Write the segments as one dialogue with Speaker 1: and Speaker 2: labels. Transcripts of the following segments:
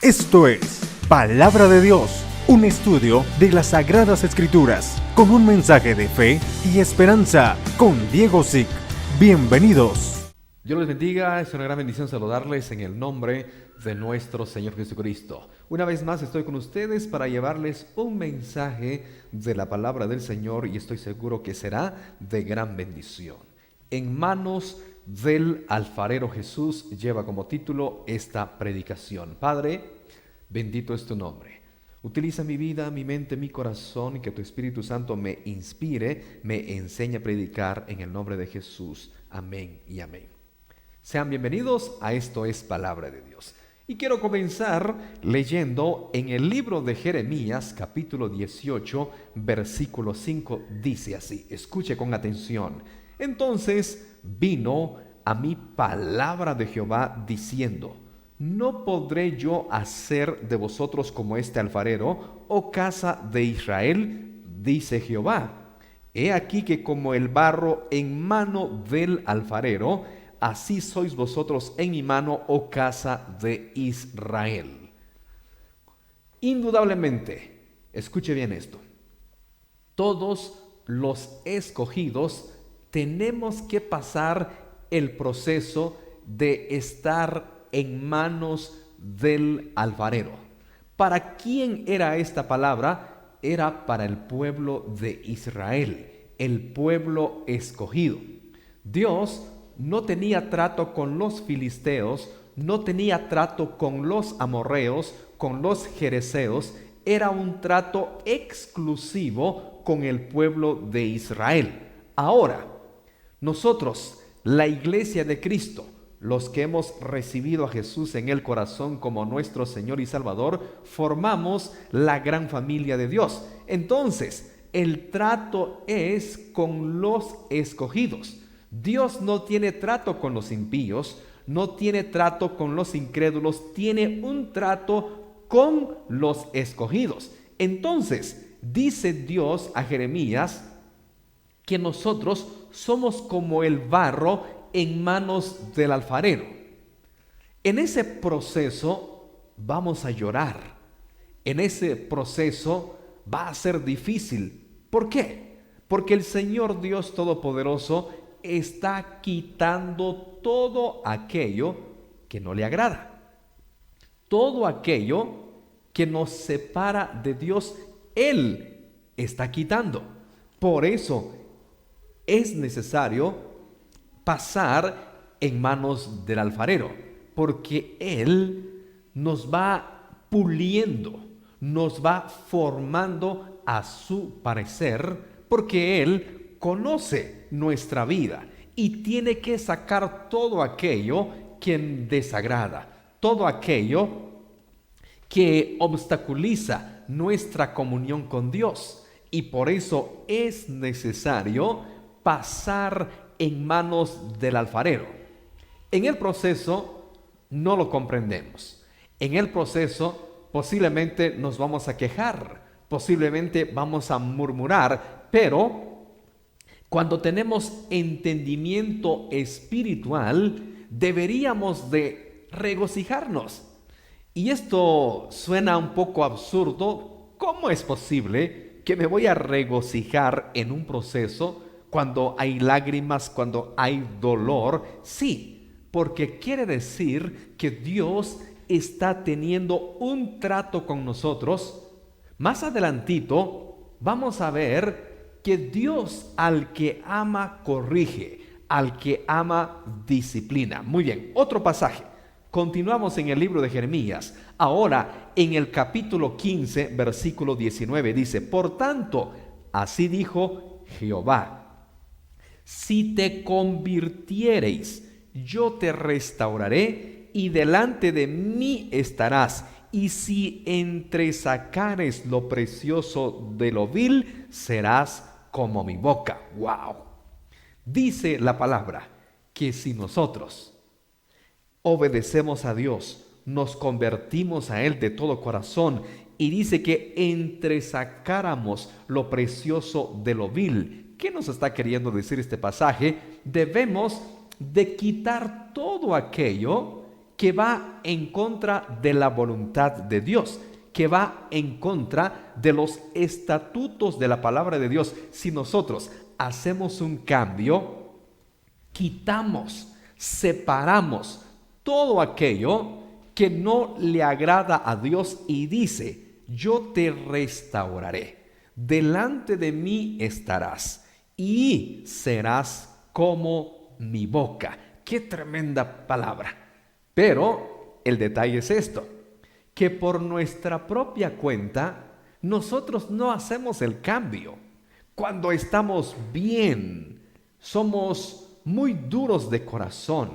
Speaker 1: Esto es Palabra de Dios, un estudio de las Sagradas Escrituras, con un mensaje de fe y esperanza, con Diego Zick. Bienvenidos.
Speaker 2: Dios les bendiga, es una gran bendición saludarles en el nombre de nuestro Señor Jesucristo. Una vez más estoy con ustedes para llevarles un mensaje de la palabra del Señor y estoy seguro que será de gran bendición. En manos del alfarero Jesús lleva como título esta predicación. Padre, bendito es tu nombre. Utiliza mi vida, mi mente, mi corazón y que tu Espíritu Santo me inspire, me enseñe a predicar en el nombre de Jesús. Amén y amén. Sean bienvenidos a Esto es Palabra de Dios. Y quiero comenzar leyendo en el libro de Jeremías, capítulo 18, versículo 5, dice así, escuche con atención. Entonces vino a mí palabra de Jehová diciendo, ¿no podré yo hacer de vosotros como este alfarero, oh casa de Israel? Dice Jehová. He aquí que como el barro en mano del alfarero, así sois vosotros en mi mano, oh casa de Israel. Indudablemente, escuche bien esto, todos los escogidos tenemos que pasar el proceso de estar en manos del alfarero. ¿Para quién era esta palabra? Era para el pueblo de Israel, el pueblo escogido. Dios no tenía trato con los filisteos, no tenía trato con los amorreos, con los jereseos, era un trato exclusivo con el pueblo de Israel. Ahora, nosotros, la iglesia de Cristo, los que hemos recibido a Jesús en el corazón como nuestro Señor y Salvador, formamos la gran familia de Dios. Entonces, el trato es con los escogidos. Dios no tiene trato con los impíos, no tiene trato con los incrédulos, tiene un trato con los escogidos. Entonces, dice Dios a Jeremías que nosotros somos como el barro en manos del alfarero. En ese proceso vamos a llorar. En ese proceso va a ser difícil. ¿Por qué? Porque el Señor Dios Todopoderoso está quitando todo aquello que no le agrada. Todo aquello que nos separa de Dios, Él está quitando. Por eso es necesario pasar en manos del alfarero, porque Él nos va puliendo, nos va formando a su parecer, porque Él conoce nuestra vida y tiene que sacar todo aquello que desagrada, todo aquello que obstaculiza nuestra comunión con Dios. Y por eso es necesario pasar en manos del alfarero. En el proceso no lo comprendemos. En el proceso posiblemente nos vamos a quejar, posiblemente vamos a murmurar, pero cuando tenemos entendimiento espiritual, deberíamos de regocijarnos. Y esto suena un poco absurdo. ¿Cómo es posible que me voy a regocijar en un proceso cuando hay lágrimas, cuando hay dolor? Sí, porque quiere decir que Dios está teniendo un trato con nosotros. Más adelantito vamos a ver que Dios al que ama corrige, al que ama disciplina. Muy bien, otro pasaje. Continuamos en el libro de Jeremías. Ahora en el capítulo 15, versículo 19 dice, por tanto, así dijo Jehová, si te convirtiereis, yo te restauraré y delante de mí estarás. Y si entresacares lo precioso de lo vil, serás como mi boca. ¡Wow! Dice la palabra que si nosotros obedecemos a Dios, nos convertimos a Él de todo corazón, y dice que entresacáramos lo precioso de lo vil. ¿Qué nos está queriendo decir este pasaje? Debemos de quitar todo aquello que va en contra de la voluntad de Dios, que va en contra de los estatutos de la palabra de Dios. Si nosotros hacemos un cambio, quitamos, separamos todo aquello que no le agrada a Dios y dice: yo te restauraré, delante de mí estarás y serás como mi boca. ¡Qué tremenda palabra! Pero el detalle es esto, que por nuestra propia cuenta nosotros no hacemos el cambio. Cuando estamos bien, somos muy duros de corazón.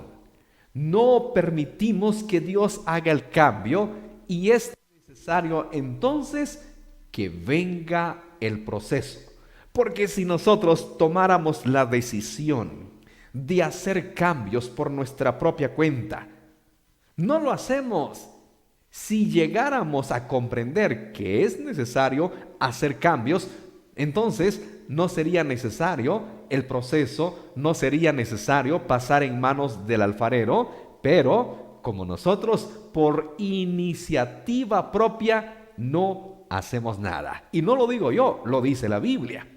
Speaker 2: No permitimos que Dios haga el cambio y es necesario entonces que venga el proceso. Porque si nosotros tomáramos la decisión de hacer cambios por nuestra propia cuenta, no lo hacemos. Si llegáramos a comprender que es necesario hacer cambios, entonces no sería necesario el proceso, no sería necesario pasar en manos del alfarero, pero como nosotros por iniciativa propia no hacemos nada. Y no lo digo yo, lo dice la Biblia.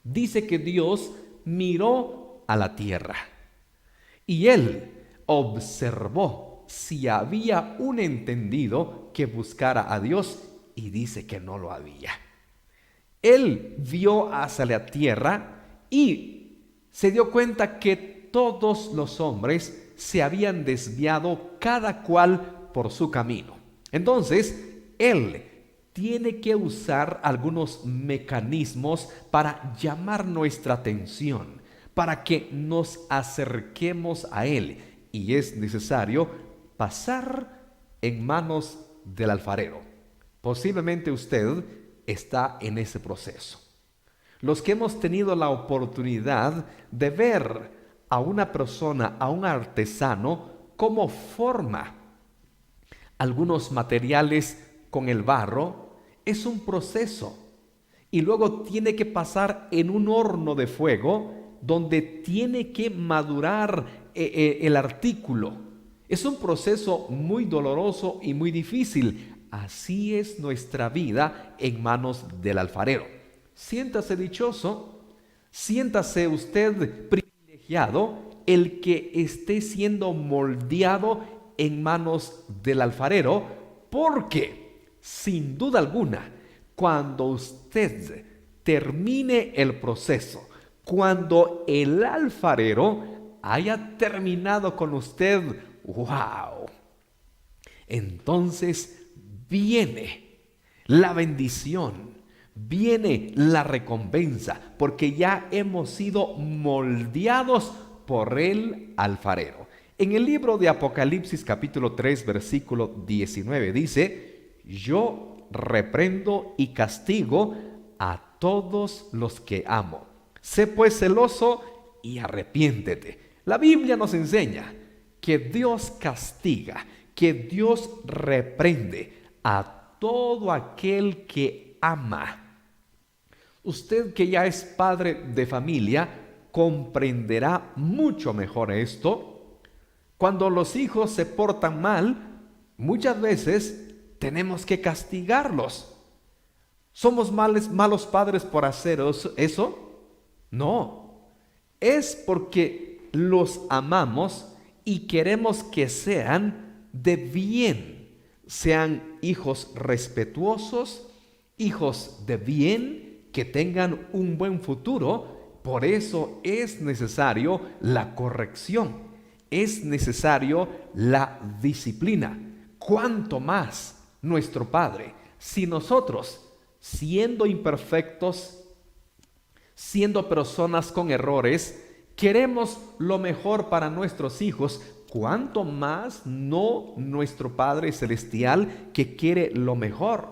Speaker 2: Dice que Dios miró a la tierra y Él observó si había un entendido que buscara a Dios, y dice que no lo había. Él vio hacia la tierra y se dio cuenta que todos los hombres se habían desviado, cada cual por su camino. Entonces, Él tiene que usar algunos mecanismos para llamar nuestra atención, para que nos acerquemos a Él. Y es necesario pasar en manos del alfarero. Posiblemente usted está en ese proceso. Los que hemos tenido la oportunidad de ver a una persona, a un artesano, cómo forma algunos materiales con el barro, es un proceso. Y luego tiene que pasar en un horno de fuego donde tiene que madurar el artículo. Es un proceso muy doloroso y muy difícil. Así es nuestra vida en manos del alfarero. Siéntase dichoso, siéntase usted privilegiado, el que esté siendo moldeado en manos del alfarero, porque sin duda alguna, cuando usted termine el proceso, cuando el alfarero haya terminado con usted, ¡wow!, entonces viene la bendición, viene la recompensa, porque ya hemos sido moldeados por el alfarero. En el libro de Apocalipsis capítulo 3 versículo 19 dice: yo reprendo y castigo a todos los que amo. Sé pues celoso y arrepiéntete. La Biblia nos enseña que Dios castiga, que Dios reprende a todo aquel que ama. Usted que ya es padre de familia comprenderá mucho mejor esto. Cuando los hijos se portan mal, muchas veces tenemos que castigarlos. ¿Somos malos padres por hacer eso? No, es porque los amamos y queremos que sean de bien, sean hijos respetuosos, hijos de bien, que tengan un buen futuro. Por eso es necesario la corrección, es necesario la disciplina. ¿Cuánto más nuestro Padre? Si nosotros, siendo imperfectos, siendo personas con errores, queremos lo mejor para nuestros hijos, ¿cuánto más no nuestro Padre Celestial, que quiere lo mejor?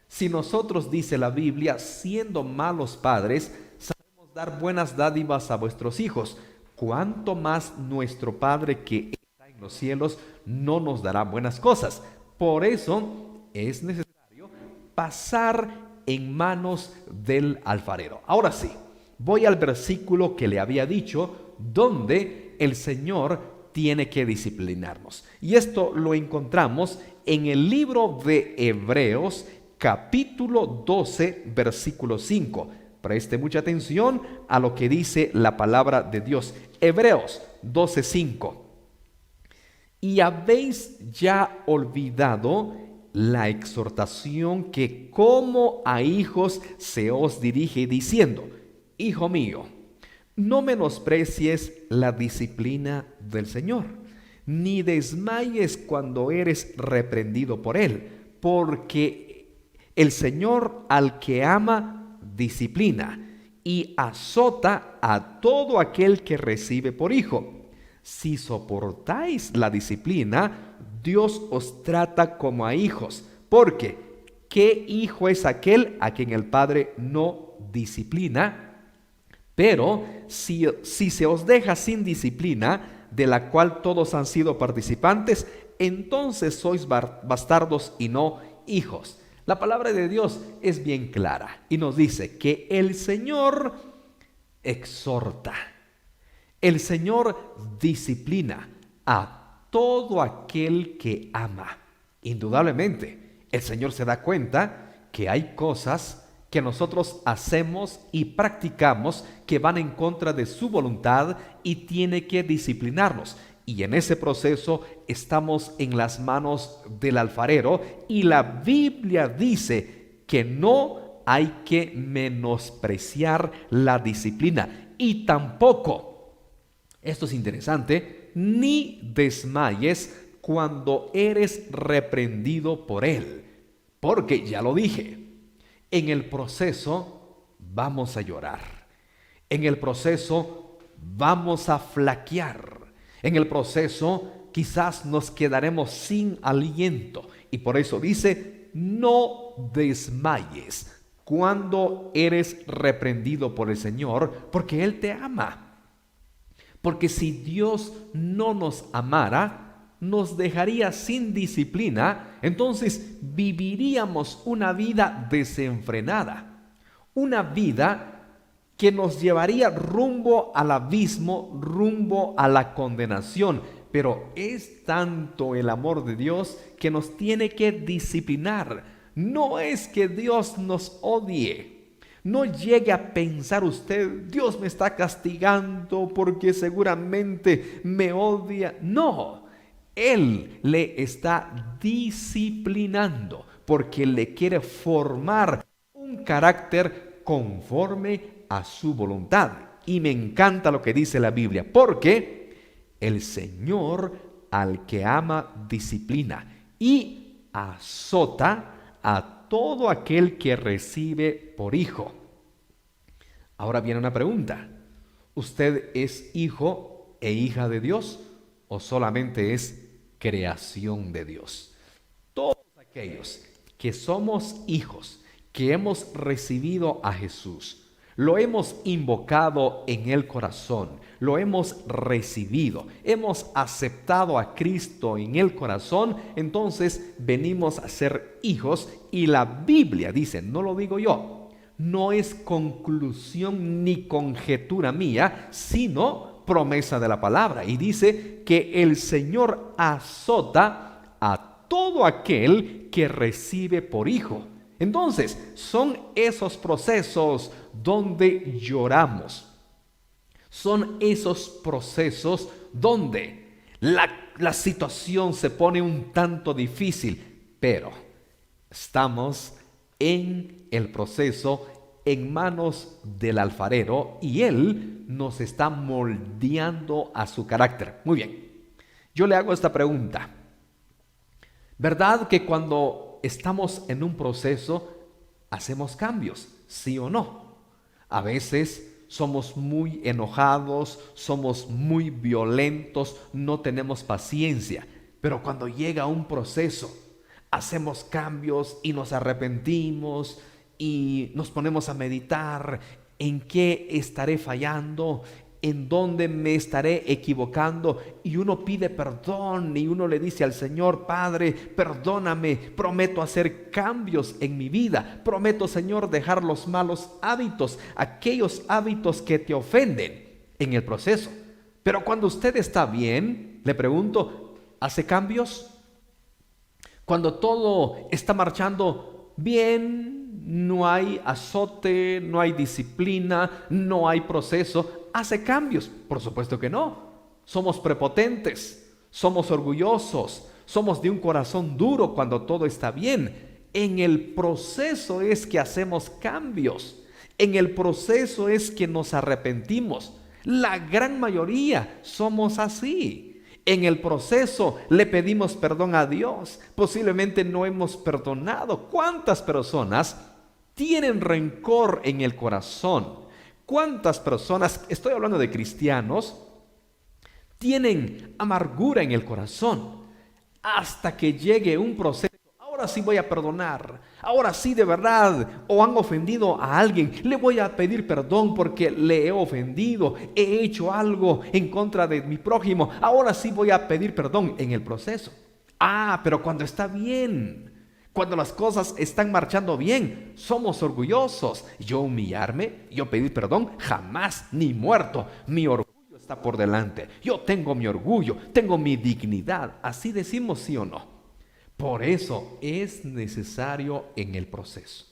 Speaker 2: Si nosotros, dice la Biblia, siendo malos padres, sabemos dar buenas dádivas a vuestros hijos, ¿cuánto más nuestro Padre que está en los cielos no nos dará buenas cosas? Por eso es necesario pasar en manos del alfarero. Ahora sí, voy al versículo que le había dicho, donde el Señor tiene que disciplinarnos. Y esto lo encontramos en el libro de Hebreos, capítulo 12, versículo 5. Preste mucha atención a lo que dice la palabra de Dios. Hebreos 12, 5. Y habéis ya olvidado la exhortación que como a hijos se os dirige diciendo: Hijo mío, no menosprecies la disciplina del Señor, ni desmayes cuando eres reprendido por Él, porque el Señor al que ama disciplina y azota a todo aquel que recibe por hijo. Si soportáis la disciplina, Dios os trata como a hijos, porque ¿qué hijo es aquel a quien el Padre no disciplina? Pero si se os deja sin disciplina, de la cual todos han sido participantes, entonces sois bastardos y no hijos. La palabra de Dios es bien clara y nos dice que el Señor exhorta, el Señor disciplina a todo aquel que ama. Indudablemente, el Señor se da cuenta que hay cosas que nosotros hacemos y practicamos que van en contra de su voluntad y tiene que disciplinarnos. Y en ese proceso estamos en las manos del alfarero y la Biblia dice que no hay que menospreciar la disciplina y tampoco, esto es interesante, ni desmayes cuando eres reprendido por él, porque ya lo dije, en el proceso vamos a llorar, en el proceso vamos a flaquear, en el proceso quizás nos quedaremos sin aliento y por eso dice: no desmayes cuando eres reprendido por el Señor, porque Él te ama. Porque si Dios no nos amara, nos dejaría sin disciplina, entonces viviríamos una vida desenfrenada, una vida que nos llevaría rumbo al abismo, rumbo a la condenación. Pero es tanto el amor de Dios que nos tiene que disciplinar. No es que Dios nos odie. No llegue a pensar usted: Dios me está castigando porque seguramente me odia. No, Él le está disciplinando porque le quiere formar un carácter conforme a su voluntad. Y me encanta lo que dice la Biblia, porque el Señor al que ama disciplina y azota a todo aquel que recibe por hijo. Ahora viene una pregunta: ¿usted es hijo e hija de Dios o solamente es creación de Dios? Todos aquellos que somos hijos, que hemos recibido a Jesús, lo hemos invocado en el corazón, lo hemos recibido, hemos aceptado a Cristo en el corazón, entonces venimos a ser hijos y la Biblia dice, no lo digo yo, no es conclusión ni conjetura mía, sino promesa de la palabra. Y dice que el Señor azota a todo aquel que recibe por hijo. Entonces, son esos procesos donde lloramos. Son esos procesos donde la situación se pone un tanto difícil, pero estamos en el proceso en manos del alfarero y él nos está moldeando a su carácter. Muy bien, yo le hago esta pregunta. ¿Verdad que cuando estamos en un proceso hacemos cambios? ¿Sí o no? A veces somos muy enojados, somos muy violentos, no tenemos paciencia. Pero cuando llega un proceso, hacemos cambios y nos arrepentimos y nos ponemos a meditar en qué estaré fallando, en dónde me estaré equivocando, y uno pide perdón y uno le dice al Señor: Padre, perdóname, prometo hacer cambios en mi vida, prometo, Señor, dejar los malos hábitos, aquellos hábitos que te ofenden en el proceso. Pero cuando usted está bien, Le pregunto, ¿hace cambios? Cuando todo está marchando bien, no hay azote, no hay disciplina, no hay proceso, ¿hace cambios? Por supuesto que no. Somos prepotentes, somos orgullosos, somos de un corazón duro cuando todo está bien. En el proceso es que hacemos cambios. En el proceso es que nos arrepentimos. La gran mayoría somos así. En el proceso le pedimos perdón a Dios. Posiblemente no hemos perdonado. ¿Cuántas personas tienen rencor en el corazón? ¿Cuántas personas, estoy hablando de cristianos, tienen amargura en el corazón hasta que llegue un proceso? Ahora sí voy a perdonar, ahora sí de verdad, o han ofendido a alguien, le voy a pedir perdón porque le he ofendido, he hecho algo en contra de mi prójimo, ahora sí voy a pedir perdón en el proceso. Pero cuando está bien, cuando las cosas están marchando bien, somos orgullosos. Yo humillarme, yo pedir perdón, jamás, ni muerto. Mi orgullo está por delante. Yo tengo mi orgullo, tengo mi dignidad. Así decimos, ¿sí o no? Por eso es necesario en el proceso,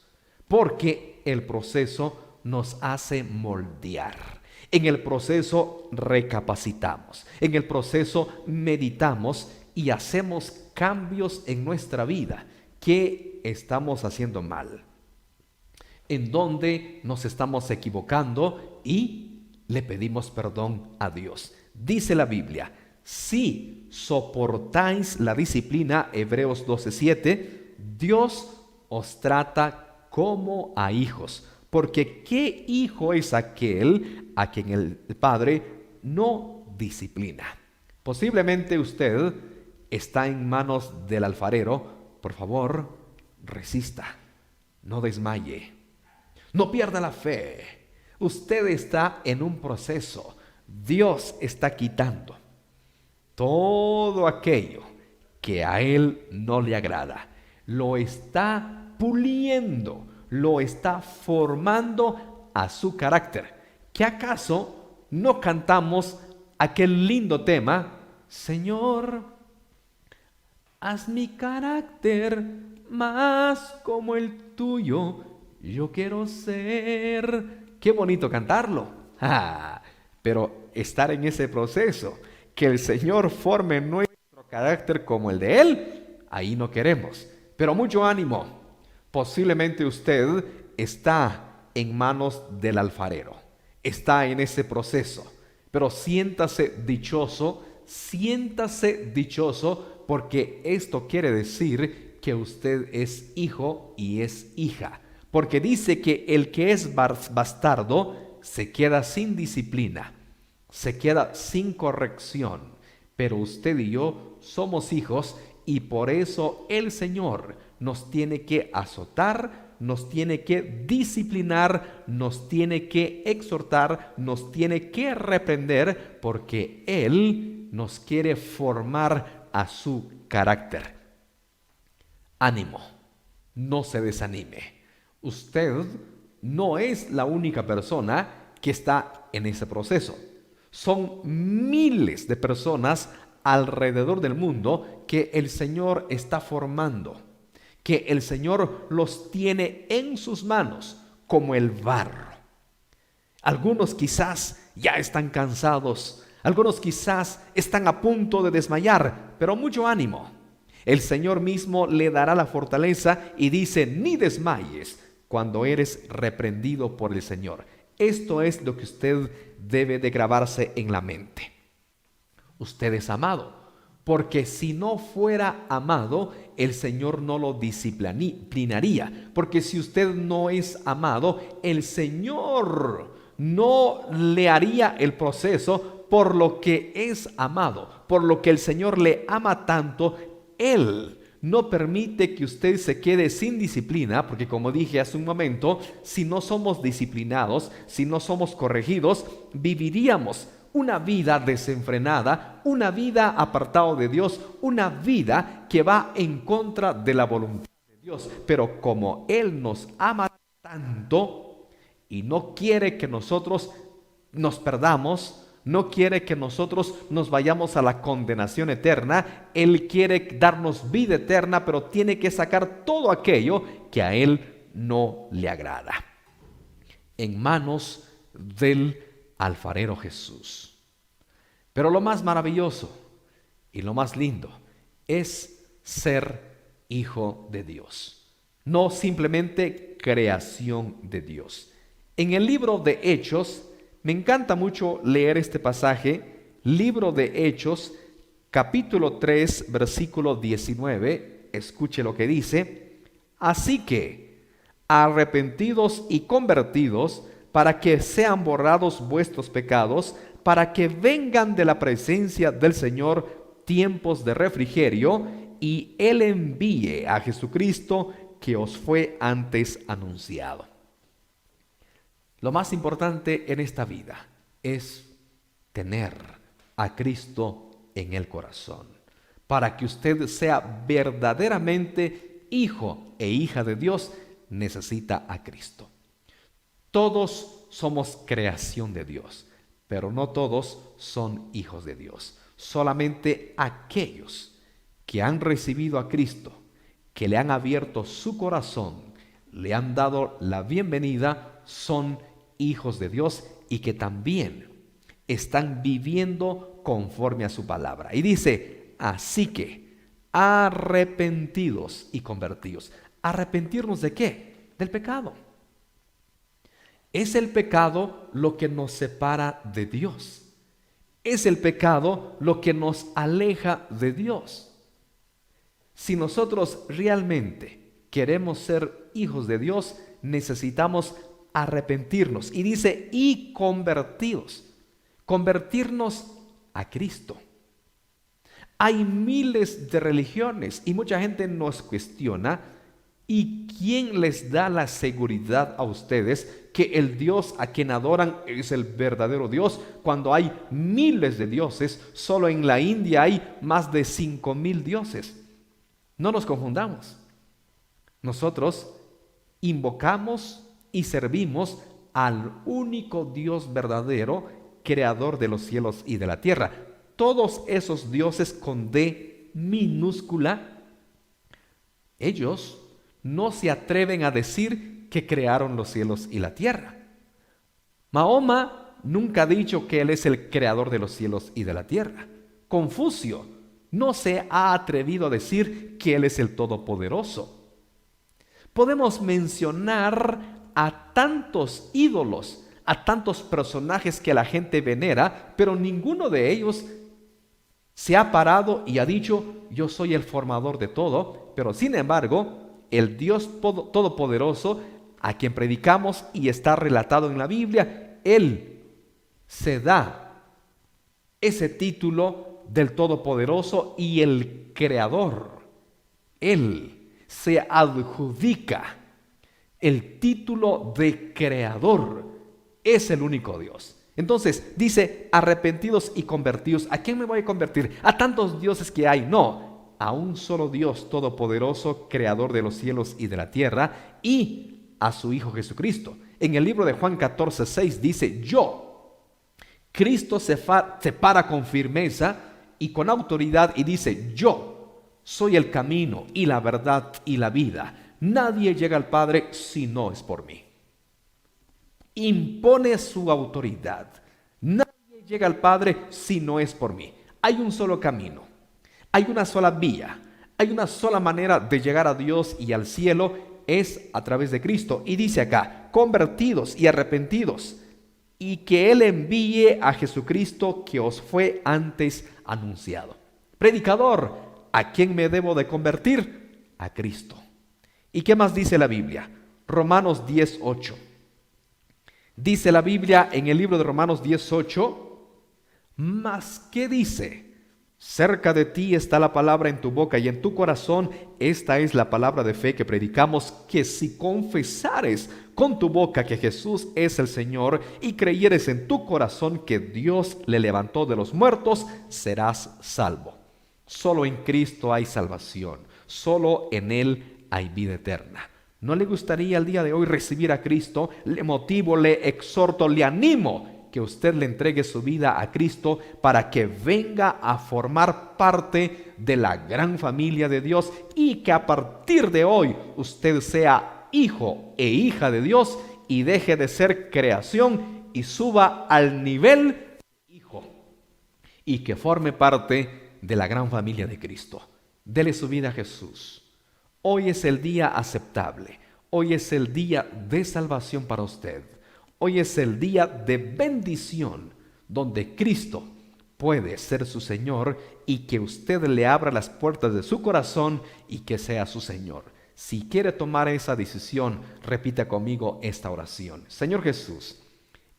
Speaker 2: porque el proceso nos hace moldear. En el proceso recapacitamos, en el proceso meditamos y hacemos cambios en nuestra vida. ¿Qué estamos haciendo mal? ¿En dónde nos estamos equivocando? Y le pedimos perdón a Dios. Dice la Biblia, si soportáis la disciplina, Hebreos 12:7, Dios os trata como a hijos. Porque ¿qué hijo es aquel a quien el Padre no disciplina? Posiblemente usted está en manos del alfarero. Por favor, resista, no desmaye, no pierda la fe. Usted está en un proceso. Dios está quitando todo aquello que a Él no le agrada. Lo está puliendo, lo está formando a su carácter. ¿Qué acaso no cantamos aquel lindo tema? Señor, haz mi carácter más como el tuyo, yo quiero ser. Qué bonito cantarlo. Pero estar en ese proceso, que el Señor forme nuestro carácter como el de Él, ahí no queremos. Pero mucho ánimo. Posiblemente usted está en manos del alfarero, está en ese proceso. Pero siéntase dichoso porque esto quiere decir que usted es hijo y es hija. Porque dice que el que es bastardo se queda sin disciplina, se queda sin corrección. Pero usted y yo somos hijos y por eso el Señor nos tiene que azotar, nos tiene que disciplinar, nos tiene que exhortar, nos tiene que reprender, porque Él nos quiere formar a su carácter. Ánimo, no se desanime. Usted no es la única persona que está en ese proceso. Son miles de personas alrededor del mundo que el Señor está formando, que el Señor los tiene en sus manos como el barro. Algunos quizás ya están cansados, algunos quizás están a punto de desmayar, pero mucho ánimo. El Señor mismo le dará la fortaleza y dice, ni desmayes cuando eres reprendido por el Señor. Esto es lo que usted debe de grabarse en la mente. Usted es amado, porque si no fuera amado, el Señor no lo disciplinaría. Porque si usted no es amado, el Señor no le haría el proceso por lo que es amado. Por lo que el Señor le ama tanto, Él no permite que usted se quede sin disciplina, porque como dije hace un momento, si no somos disciplinados, si no somos corregidos, viviríamos una vida desenfrenada, una vida apartado de Dios, una vida que va en contra de la voluntad de Dios. Pero como Él nos ama tanto y no quiere que nosotros nos perdamos, no quiere que nosotros nos vayamos a la condenación eterna. Él quiere darnos vida eterna, pero tiene que sacar todo aquello que a Él no le agrada. En manos del alfarero Jesús. Pero lo más maravilloso y lo más lindo es ser hijo de Dios, no simplemente creación de Dios. En el libro de Hechos, me encanta mucho leer este pasaje, libro de Hechos, capítulo 3, versículo 19, escuche lo que dice: así que, arrepentidos y convertidos, para que sean borrados vuestros pecados, para que vengan de la presencia del Señor tiempos de refrigerio, y Él envíe a Jesucristo que os fue antes anunciado. Lo más importante en esta vida es tener a Cristo en el corazón, para que usted sea verdaderamente hijo e hija de Dios. Necesita a Cristo. Todos somos creación de Dios, pero no todos son hijos de Dios. Solamente aquellos que han recibido a Cristo, que le han abierto su corazón, le han dado la bienvenida, son hijos de Dios y que también están viviendo conforme a su palabra. Y dice, así que arrepentidos y convertidos. ¿Arrepentirnos de qué? Del pecado. Es el pecado lo que nos separa de Dios. Es el pecado lo que nos aleja de Dios. Si nosotros realmente queremos ser hijos de Dios, necesitamos arrepentirnos. Y dice, y convertidos. Convertirnos a Cristo. Hay miles de religiones y mucha gente nos cuestiona. ¿Y quién les da la seguridad a ustedes que el Dios a quien adoran es el verdadero Dios, cuando hay miles de dioses? Solo en la India hay más de 5,000 dioses. No nos confundamos. Nosotros invocamos y servimos al único Dios verdadero, creador de los cielos y de la tierra. Todos esos dioses con D minúscula, ellos no se atreven a decir que crearon los cielos y la tierra. Mahoma nunca ha dicho que él es el creador de los cielos y de la tierra. Confucio no se ha atrevido a decir que él es el Todopoderoso. Podemos mencionar a tantos ídolos, a tantos personajes que la gente venera, pero ninguno de ellos se ha parado y ha dicho, yo soy el formador de todo. Pero sin embargo, el Dios Todopoderoso, a quien predicamos y está relatado en la Biblia, Él se da ese título del Todopoderoso y el Creador. Él se adjudica el título de Creador. Es el único Dios. Entonces dice, arrepentidos y convertidos. ¿A quién me voy a convertir? ¿A tantos dioses que hay? No. A un solo Dios todopoderoso, creador de los cielos y de la tierra, y a su Hijo Jesucristo. En el libro de Juan 14:6 dice, Cristo se para con firmeza y con autoridad y dice, yo soy el camino y la verdad y la vida. Nadie llega al Padre si no es por mí. Impone su autoridad. Nadie llega al Padre si no es por mí. Hay un solo camino. Hay una sola vía, hay una sola manera de llegar a Dios y al cielo, es a través de Cristo. Y dice acá, convertidos y arrepentidos, y que Él envíe a Jesucristo que os fue antes anunciado. Predicador, ¿a quién me debo de convertir? A Cristo. ¿Y qué más dice la Biblia? Romanos 10:8. Dice la Biblia en el libro de Romanos 10:8, ¿mas qué dice? Cerca de ti está la palabra en tu boca y en tu corazón. Esta es la palabra de fe que predicamos, que si confesares con tu boca que Jesús es el Señor y creyeres en tu corazón que Dios le levantó de los muertos, serás salvo. Solo en Cristo hay salvación, solo en Él hay vida eterna. ¿No le gustaría el día de hoy recibir a Cristo? Le motivo, le exhorto, le animo que usted le entregue su vida a Cristo para que venga a formar parte de la gran familia de Dios y que a partir de hoy usted sea hijo e hija de Dios y deje de ser creación y suba al nivel de hijo y que forme parte de la gran familia de Cristo. Dele su vida a Jesús. Hoy es el día aceptable. Hoy es el día de salvación para usted. Hoy es el día de bendición donde Cristo puede ser su Señor y que usted le abra las puertas de su corazón y que sea su Señor. Si quiere tomar esa decisión, repita conmigo esta oración. Señor Jesús,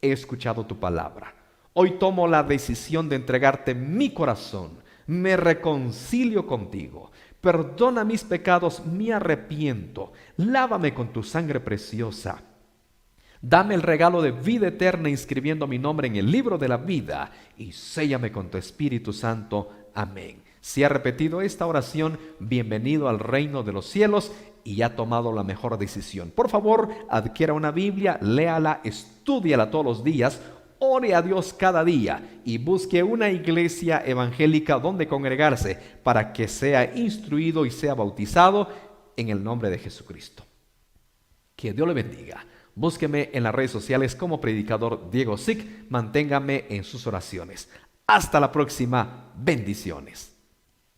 Speaker 2: he escuchado tu palabra. Hoy tomo la decisión de entregarte mi corazón. Me reconcilio contigo. Perdona mis pecados, me arrepiento. Lávame con tu sangre preciosa. Dame el regalo de vida eterna inscribiendo mi nombre en el libro de la vida y séllame con tu Espíritu Santo. Amén. Si ha repetido esta oración, bienvenido al reino de los cielos y ha tomado la mejor decisión. Por favor, adquiera una Biblia, léala, estúdiala todos los días, ore a Dios cada día y busque una iglesia evangélica donde congregarse para que sea instruido y sea bautizado en el nombre de Jesucristo. Que Dios le bendiga. Búsqueme en las redes sociales como predicador Diego Zick. Manténgame en sus oraciones. Hasta la próxima. Bendiciones.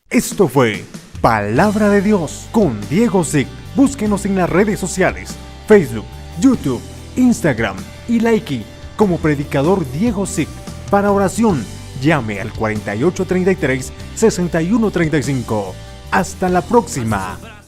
Speaker 1: Esto fue Palabra de Dios con Diego Zick. Búsquenos en las redes sociales, Facebook, YouTube, Instagram y Likee como predicador Diego Zick. Para oración, llame al 4833-6135. Hasta la próxima.